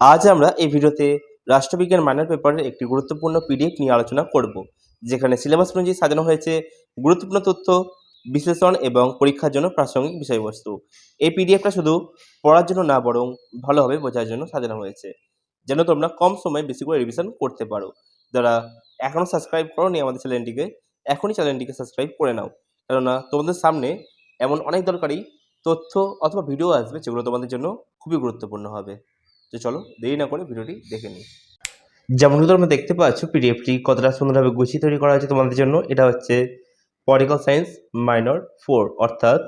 আজ আমরা এই ভিডিওতে রাষ্ট্রবিজ্ঞান মাইনর পেপারের একটি গুরুত্বপূর্ণ পিডিএফ নিয়ে আলোচনা করব, যেখানে সিলেবাস অনুযায়ী সাজানো হয়েছে গুরুত্বপূর্ণ তথ্য, বিশ্লেষণ এবং পরীক্ষার জন্য প্রাসঙ্গিক বিষয়বস্তু। এই পিডিএফটা শুধু পড়ার জন্য না, বরং ভালোভাবে বোঝার জন্য সাজানো হয়েছে, যেন তোমরা কম সময়ে বেশি করে রিভিশন করতে পারো। যারা এখনও সাবস্ক্রাইব করোনি আমাদের চ্যানেলটিকে, এখনই চ্যানেলটিকে সাবস্ক্রাইব করে নাও, কেননা তোমাদের সামনে এমন অনেক দরকারি তথ্য অথবা ভিডিও আসবে যেগুলো তোমাদের জন্য খুবই গুরুত্বপূর্ণ হবে। তো চলো দেরি না করে ভিডিওটি দেখে নিই। যেমন তোমরা দেখতে পাচ্ছ পিডিএফটি কতটা সুন্দরভাবে গুছিয়ে তৈরি করা হয়েছে তোমাদের জন্য। এটা হচ্ছে পলিটিক্যাল সায়েন্স মাইনর 4, অর্থাৎ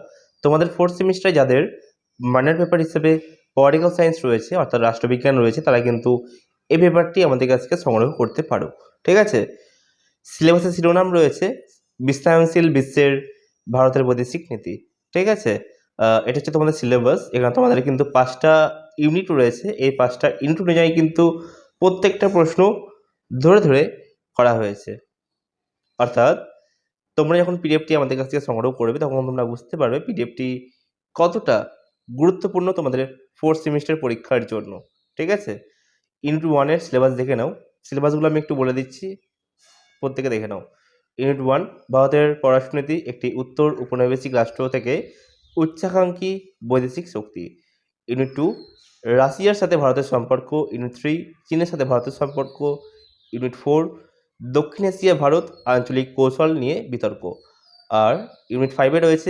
তোমাদের 4th সেমিস্টারে যাদের মাইনর পেপার হিসেবে পলিটিক্যাল সায়েন্স রয়েছে, অর্থাৎ রাষ্ট্রবিজ্ঞান রয়েছে, তারা কিন্তু এই পেপারটি আমাদের কাছ থেকে সংগ্রহ করতে পারো। ঠিক আছে, সিলেবাসের শিরোনাম রয়েছে বিশ্বায়নশীল বিশ্বের ভারতের বৈদেশিক নীতি। ঠিক আছে, এটা হচ্ছে তোমাদের সিলেবাস। এখানে তোমাদের কিন্তু 5টা ইউনিট রয়েছে। এই 5টা ইউনিট অনুযায়ী কিন্তু প্রত্যেকটা প্রশ্ন ধরে ধরে করা হয়েছে। অর্থাৎ তোমরা যখন পিডিএফটি আমাদের কাছ থেকে সংগ্রহ করবে, তখন তোমরা বুঝতে পারবে পিডিএফটি কতটা গুরুত্বপূর্ণ তোমাদের 4th সেমিস্টার পরীক্ষার জন্য। ঠিক আছে, ইউনিট 1-এর সিলেবাস দেখে নাও। সিলেবাসগুলো আমি একটু বলে দিচ্ছি, প্রত্যেকে দেখে নাও। ইউনিট 1, ভারতের পররাষ্ট্রনীতি, একটি উত্তর উপনিবেশিক রাষ্ট্র থেকে উচ্চাকাঙ্ক্ষী বৈদেশিক শক্তি। ইউনিট 2, রাশিয়ার সাথে ভারতের সম্পর্ক। ইউনিট 3, চীনের সাথে ভারতের সম্পর্ক। ইউনিট 4, দক্ষিণ এশিয়া ভারত, আঞ্চলিক কৌশল নিয়ে বিতর্ক। আর ইউনিট 5-এ রয়েছে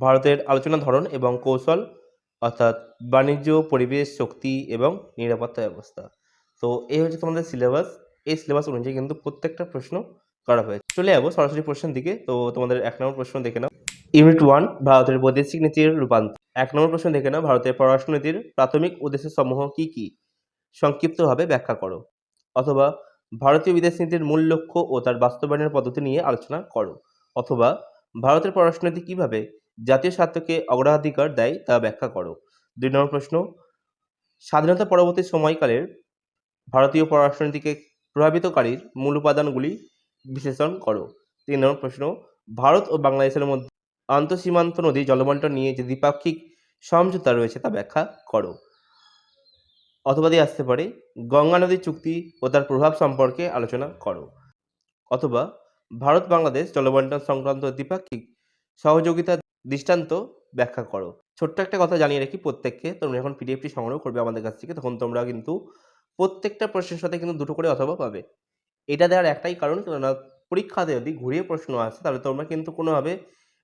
ভারতের আলোচনা ধরন এবং কৌশল, অর্থাৎ বাণিজ্য, পরিবেশ, শক্তি এবং নিরাপত্তা ব্যবস্থা। তো এই হচ্ছে তোমাদের সিলেবাস। এই সিলেবাস অনুযায়ী কিন্তু প্রত্যেকটা প্রশ্ন করা হয়েছে। চলে যাবো সরাসরি প্রশ্নের দিকে। তো তোমাদের 1 নম্বর প্রশ্ন দেখে নাও। ইউনিট 1, ভারতের বৈদেশিক নীতির রূপান্তর। 1 নম্বর প্রশ্ন দেখে নাও, ভারতের পররাষ্ট্রনীতির প্রাথমিক উদ্দেশ্য সমূহ কি কি? সংক্ষিপ্তভাবে ব্যাখ্যা করো। অথবা ভারতীয় বিদেশ নীতির মূল লক্ষ্য ও তার বাস্তবায়নের পদ্ধতি নিয়ে আলোচনা করো। অথবা ভারতের পররাষ্ট্রনীতি কিভাবে জাতীয় স্বার্থকে অগ্রাধিকার দেয় তা ব্যাখ্যা করো। 2 নম্বর প্রশ্ন, স্বাধীনতা পরবর্তী সময়কালের ভারতীয় পররাষ্ট্রনীতিকে প্রভাবিতকারীর মূল উপাদানগুলি বিশ্লেষণ করো। 3 নম্বর প্রশ্ন, ভারত ও বাংলাদেশের মধ্যে আন্তঃসীমান্ত নদী জলবন্টন নিয়ে যে দ্বিপাক্ষিক সমঝোতা রয়েছে তা ব্যাখ্যা করো। অথবা দিয়ে আসতে পারে গঙ্গা নদী চুক্তি ও তার প্রভাব সম্পর্কে আলোচনা করো। অথবা ভারত বাংলাদেশ জলবন্টন সংক্রান্ত দ্বিপাক্ষিক সহযোগিতার দৃষ্টান্ত ব্যাখ্যা করো। ছোট্ট একটা কথা জানিয়ে রাখি প্রত্যেককে, তোমরা যখন পিডিএফটি সংগ্রহ করবে আমাদের কাছ থেকে, তখন তোমরা কিন্তু প্রত্যেকটা প্রশ্নের সাথে কিন্তু 2টো করে অথবা পাবে। এটা দেওয়ার একটাই কারণ, কেননা পরীক্ষাতে যদি ঘুরিয়ে প্রশ্ন আসে তাহলে তোমরা কিন্তু কোনোভাবে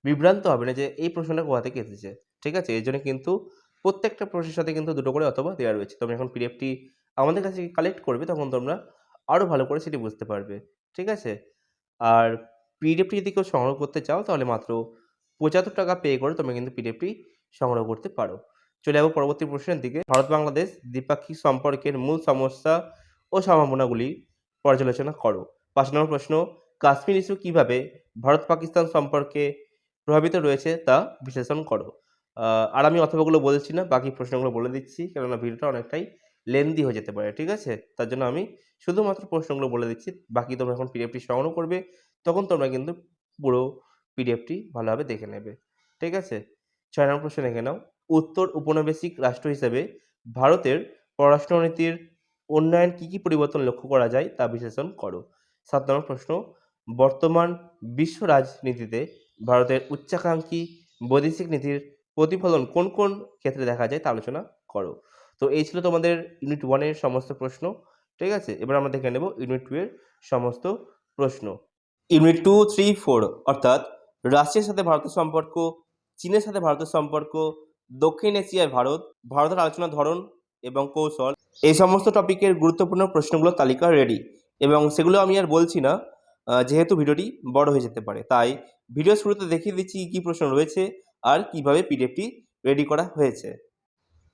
বিভ্রান্ত হবে না যে এই প্রশ্নটা কোথা থেকে এসেছে। ঠিক আছে, এর জন্য কিন্তু প্রত্যেকটা প্রশ্নের সাথে কিন্তু 2টো করে অথবা দেওয়া রয়েছে। তোমরা যখন পিডিএফটি আমাদের কাছ থেকে কালেক্ট করবে, তখন তোমরা আরও ভালো করে সেটি বুঝতে পারবে। ঠিক আছে, আর পিডিএফটি যদি কেউ সংগ্রহ করতে চাও, তাহলে মাত্র 75 টাকা পে করে তোমরা কিন্তু পিডিএফটি সংগ্রহ করতে পারো। চলে যাবো পরবর্তী প্রশ্নের দিকে। ভারত বাংলাদেশ দ্বিপাক্ষিক সম্পর্কের মূল সমস্যা ও সম্ভাবনাগুলি পর্যালোচনা করো। 5 নম্বর প্রশ্ন, কাশ্মীর ইস্যু কিভাবে ভারত পাকিস্তান সম্পর্কে প্রভাবিত রয়েছে তা বিশ্লেষণ করো। আর আমি অথবাগুলো বলছি না, বাকি প্রশ্নগুলো বলে দিচ্ছি, কেননা ভিডিওটা অনেকটাই লেন্দি হয়ে যেতে পারে। ঠিক আছে, তার জন্য আমি শুধুমাত্র প্রশ্নগুলো বলে দিচ্ছি। বাকি তোমরা যখন পিডিএফটি সংগ্রহ করবে, তখন তোমরা কিন্তু পুরো পিডিএফটি ভালোভাবে দেখে নেবে। ঠিক আছে, 6 নম্বর প্রশ্ন দেখে নাও, উত্তর উপনিবেশিক রাষ্ট্র হিসেবে ভারতের পররাষ্ট্রনীতির উন্নয়ন কী কী পরিবর্তন লক্ষ্য করা যায় তা বিশ্লেষণ করো। 7 নম্বর প্রশ্ন, বর্তমান বিশ্ব রাজনীতিতে ভারতের উচ্চাকাঙ্ক্ষী বৈদেশিক নীতির প্রতিফলন কোন কোন ক্ষেত্রে দেখা যায় তা আলোচনা করো। তো এই ছিল তোমাদের ইউনিট 1-এর সমস্ত প্রশ্ন। ঠিক আছে, এবার আমরা দেখে নেব ইউনিট 2-এর সমস্ত প্রশ্ন। ইউনিট 2, 3, 4, অর্থাৎ রাশিয়ার সাথে ভারতের সম্পর্ক, চীনের সাথে ভারতের সম্পর্ক, দক্ষিণ এশিয়ায় ভারত, ভারতের আলোচনার ধরন এবং কৌশল, এই সমস্ত টপিকের গুরুত্বপূর্ণ প্রশ্নগুলোর তালিকা রেডি, এবং সেগুলো আমি আর বলছি না, যেহেতু ভিডিওটি বড় হয়ে যেতে পারে। তাই ভিডিও শুরুতে দেখিয়ে দিচ্ছি কী প্রশ্ন রয়েছে আর কিভাবে পিডিএফটি রেডি করা হয়েছে।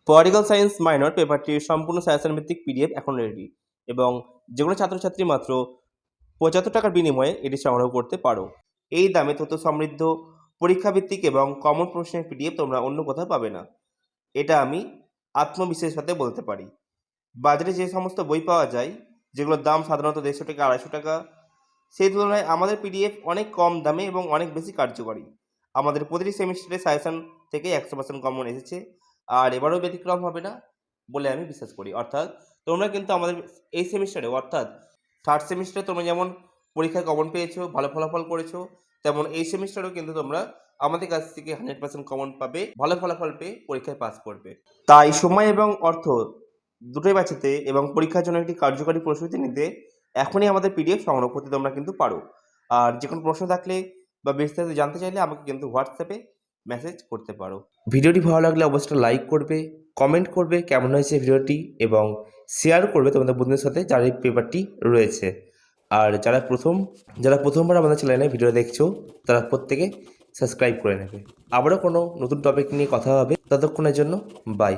পলিটিক্যাল সায়েন্স মাইনর পেপারটির সম্পূর্ণ সাজেশন ভিত্তিক পিডিএফ এখন রেডি, এবং যেকোনো ছাত্রছাত্রী মাত্র 75 টাকার বিনিময়ে এটি সংগ্রহ করতে পারো। এই দামে তথ্য সমৃদ্ধ, পরীক্ষাভিত্তিক এবং কমন প্রশ্নের পিডিএফ তোমরা অন্য কোথাও পাবে না। এটা আমি আত্মবিশ্বাসের সাথে বলতে পারি। বাজারে যে সমস্ত বই পাওয়া যায়, যেগুলোর দাম সাধারণত 150 টাকা, 250 টাকা, সেই তুলনায় আমাদের পিডিএফ অনেক কম দামে এবং অনেক বেশি কার্যকরী। আমাদের প্রতিটি সেমিস্টারে সাজেশন থেকে 100% কমন এসেছে, আর এবারও ব্যতিক্রম হবে না বলে আমি বিশ্বাস করি। অর্থাৎ তোমরা কিন্তু আমাদের এই সেমিস্টারে অর্থাৎ থার্ড সেমিস্টারে তোমরা যেমন পরীক্ষায় কমন পেয়েছো, ভালো ফলাফল করেছো, তেমন এই সেমিস্টারেও কিন্তু তোমরা আমাদের কাছ থেকে 100% কমন পাবে, ভালো ফলাফল পেয়ে পরীক্ষায় পাস করবে। তাই সময় এবং অর্থ দুটোই বাঁচাতে এবং পরীক্ষার জন্য একটি কার্যকরী প্রস্তুতি নিতে এখনই আমাদের পিডিএফ সংগ্রহ করতে তোমরা কিন্তু পারো। আর যে কোনো প্রশ্ন থাকলে বা বিস্তারিত জানতে চাইলে আমাকে কিন্তু হোয়াটসঅ্যাপে মেসেজ করতে পারো। ভিডিওটি ভালো লাগলে অবশ্যই লাইক করবে, কমেন্ট করবে কেমন হয়েছে ভিডিওটি, এবং শেয়ার করবে তোমাদের বন্ধুদের সাথে যার এই পেপারটি রয়েছে। আর যারা প্রথমবার আমাদের চ্যানেলে ভিডিও দেখছো তারা প্রত্যেকে সাবস্ক্রাইব করে নেবে। আবারও কোনো নতুন টপিক নিয়ে কথা হবে, ততক্ষণের জন্য বাই।